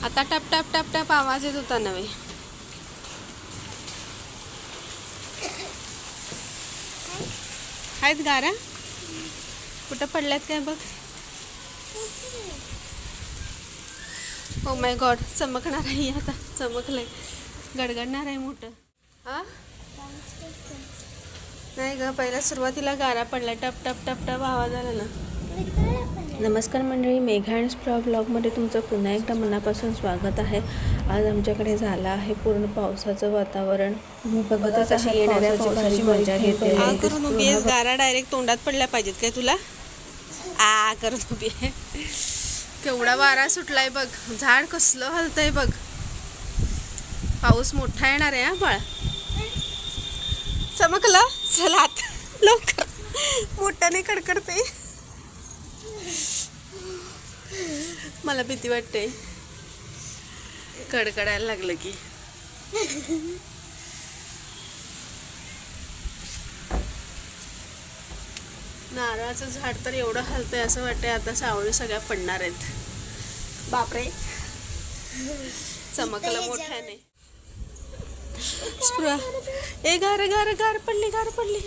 आता टप टप टप टप आवाज येत होता नव्हे. आहेत गारा कुठं पडल्यात काय बघ. ओ माय गॉड चमकणार आहे आता. चमकलंय गडगडणार आहे मोठं. हा नाही ग पहिल्या सुरुवातीला गारा पडला टप टप टप टप आवाज आला ना. नमस्कार मंडळी, मेघा अँड स्प्रा ब्लॉगमध्ये तुमचं पुन्हा एकदा मनापासून स्वागत आहे. आज आमच्याकडे झालं आहे पूर्ण पावसाचं वातावरण. मी बघतच अशी येणाऱ्या पावसाची मजा घेते. आ करून उभी आहेस, गारा डायरेक्ट तोंडात पडल्या पाहिजेत काय तुला. आ करून उभी आहे. केवढा वारा सुटलाय बघ, झाड कसलं हलतंय बघ. पाऊस मोठा येणार आहे. हा बाळ चमकलं. चला आत लवकर, मोठ्याने कडकडते. मला भीती वाटते कडकडायला लागलं की. नारळाचं झाड तर एवढं हलतंय असं वाटतंय आता सावळी सगळ्या पडणार आहेत. बापरे चमकलं मोठ्याने. ए गार गार गार पडली गार पडली.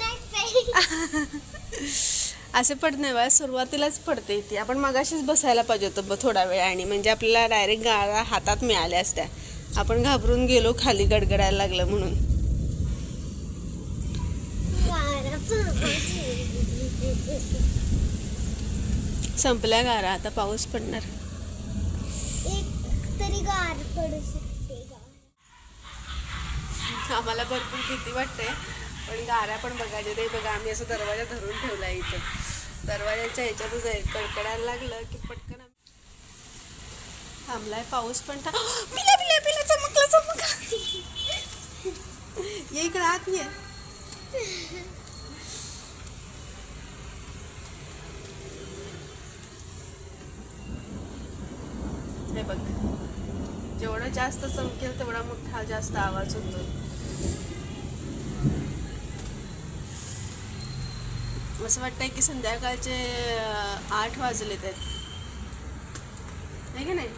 असे पडत नाही बा, सुरुवातीलाच पडते ती. आपण मगाशीच बसायला पाहिजे होतं थोडा वेळ, आणि म्हणजे आपल्याला डायरेक्ट गारा हातात मिळाल्या असत्या. आपण घाबरून गेलो खाली गडगडायला लागलं म्हणून. संपल्या गारा, आता पाऊस पडणार. आम्हाला भरपूर भीती वाटते, पण गारा पण बघायचे. ते बघा आम्ही असं दरवाजा धरून ठेवला इथं. दरवाजाच्या ह्याच्यातच आहे. कडकडायला लागलं की पटकन थांबलाय पाऊस पण. पिल्या पिल्या पिल्या चमकलं चमकलं. ये इकडं आत ये. हे बघ, जेवढं जास्त चमकेल तेवढा मोठा जास्त आवाज होतो. असं वाटतंय की संध्याकाळचे 8 वाजलेत आहेत, नाही का नाही.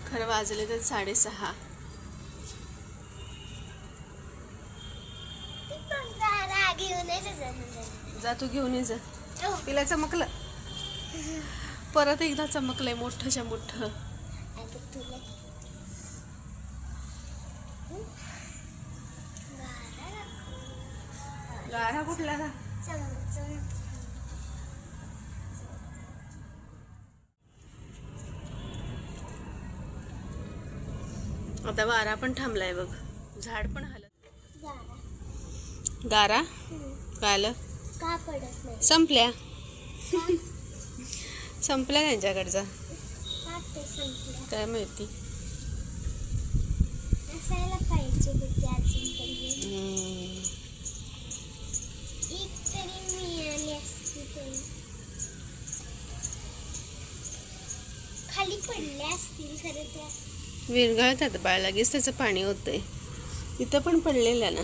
खरं वाजले तर 6:30. जा तू घेऊन ये जा. तिला चमकलं, परत एकदा चमकलंय मोठंच्या मोठं. गारा कुठला का. आता वारा पण थांबलाय बघ, झाड पण हलत. गारा काय का पडत नाही. संपल्या संपल्या त्यांच्याकडचा. काय माहिती. असायला पाहिजे होती अजून एक तरी मिळाली असती. खाली पडल्या असतील खरं त्या. विरघळतात बाळ, लगेच त्याचं पाणी होतंय. तिथं पण पडलेलं ना.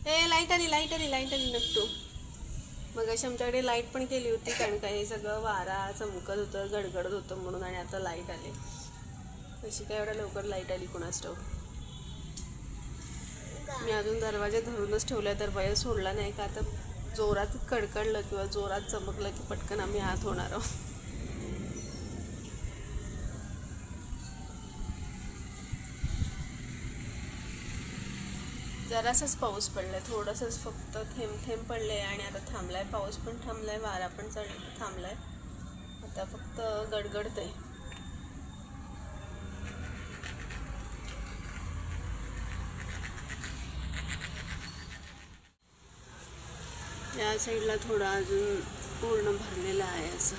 ए लाईट आली लाईट आली लाईट आली नक्की. मग अशी आमच्याकडे लाईट पण केली होती, कारण काही सगळं वारा चमकत होतं गडगडत होतं म्हणून. आणि आता लाईट आली. कशी काय एवढ्या लवकर लाईट आली कोणास ठाऊक. मी अजून दरवाजा धरूनच ठेवला, दरवाजा सोडला नाही का. आता जोरात कडकडलं किंवा जोरात चमकलं की पटकन आम्ही आत होणार आहोत. जरासाच पाऊस पडलाय, थोडंसंच फक्त थेंब थेंब पडले आणि आता थांबलाय. पाऊस पण थांबलाय, वारा पण थांबलाय. आता फक्त गडगडतंय. या साईडला थोडं अजून पूर्ण भरलेलं आहे असं.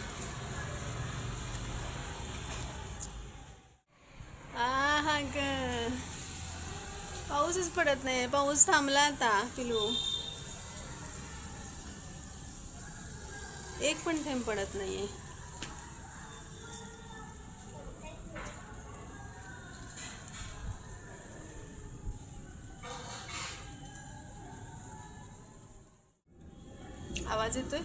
हा ग, पाऊसच पडत नाही. पाऊस थांबला आता पिलू. एक पण थेंब पडत नाहीये. आवाज येतोय?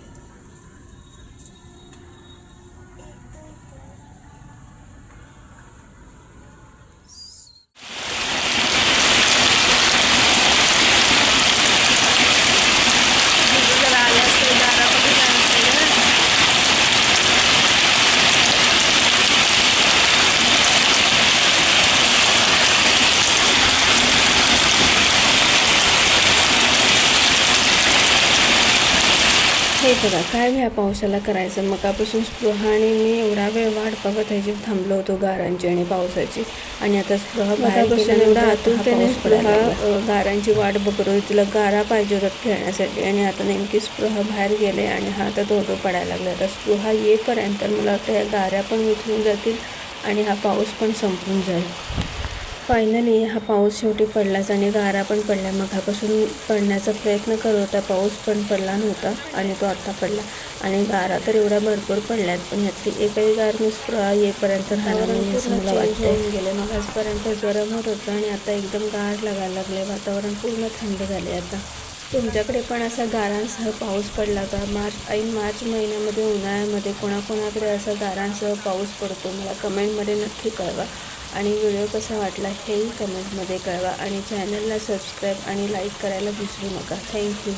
हे बघा काय ह्या पावसाला करायचं. मगापासून स्पृहा आणि मी एवढा वेळ वाट बघत ह्याची थांबलो होतो गारांची आणि पावसाची. आणि आता स्पृहा बाहेर एवढा आतुरतेने स्पृहा गारांची वाट बघत होती. तिला गारा पाहिजे होतात खेळण्यासाठी. आणि आता नेमकी स्पृहा बाहेर गेले आणि हा आता धोधो पडायला लागला. आता स्पृहा येईपर्यंत मला वाटतं ह्या गाऱ्या पण विचरून जातील आणि हा पाऊस पण संपून जाईल. फायनली हा पाऊस शेवटी पडलाच आणि गारा पण पडल्या. मगापासून पडण्याचा प्रयत्न करत होता, पाऊस पण पडला नव्हता आणि तो आता पडला. आणि गारा तर एवढ्या भरपूर पडल्यात, पण यातली एकही गार मी स्पृहा येईपर्यंत राहणार नाही असं मला वाटतं. गेले मग आजपर्यंत गरम होत होतं आणि आता एकदम गार लागायला लागले. वातावरण पूर्ण थंड झाले. आता तुमच्याकडे पण असा गारांसह पाऊस पडला का? ऐन मार्च महिन्यामध्ये उन्हाळ्यामध्ये कोणाकोणाकडे असा गारांसह पाऊस पडतो मला कमेंटमध्ये नक्की कळवा. आणि व्हिडिओ कसा वाटला हेही कमेंटमध्ये कळवा. आणि चॅनलला सबस्क्राईब आणि लाईक करायला विसरू नका. थँक्यू.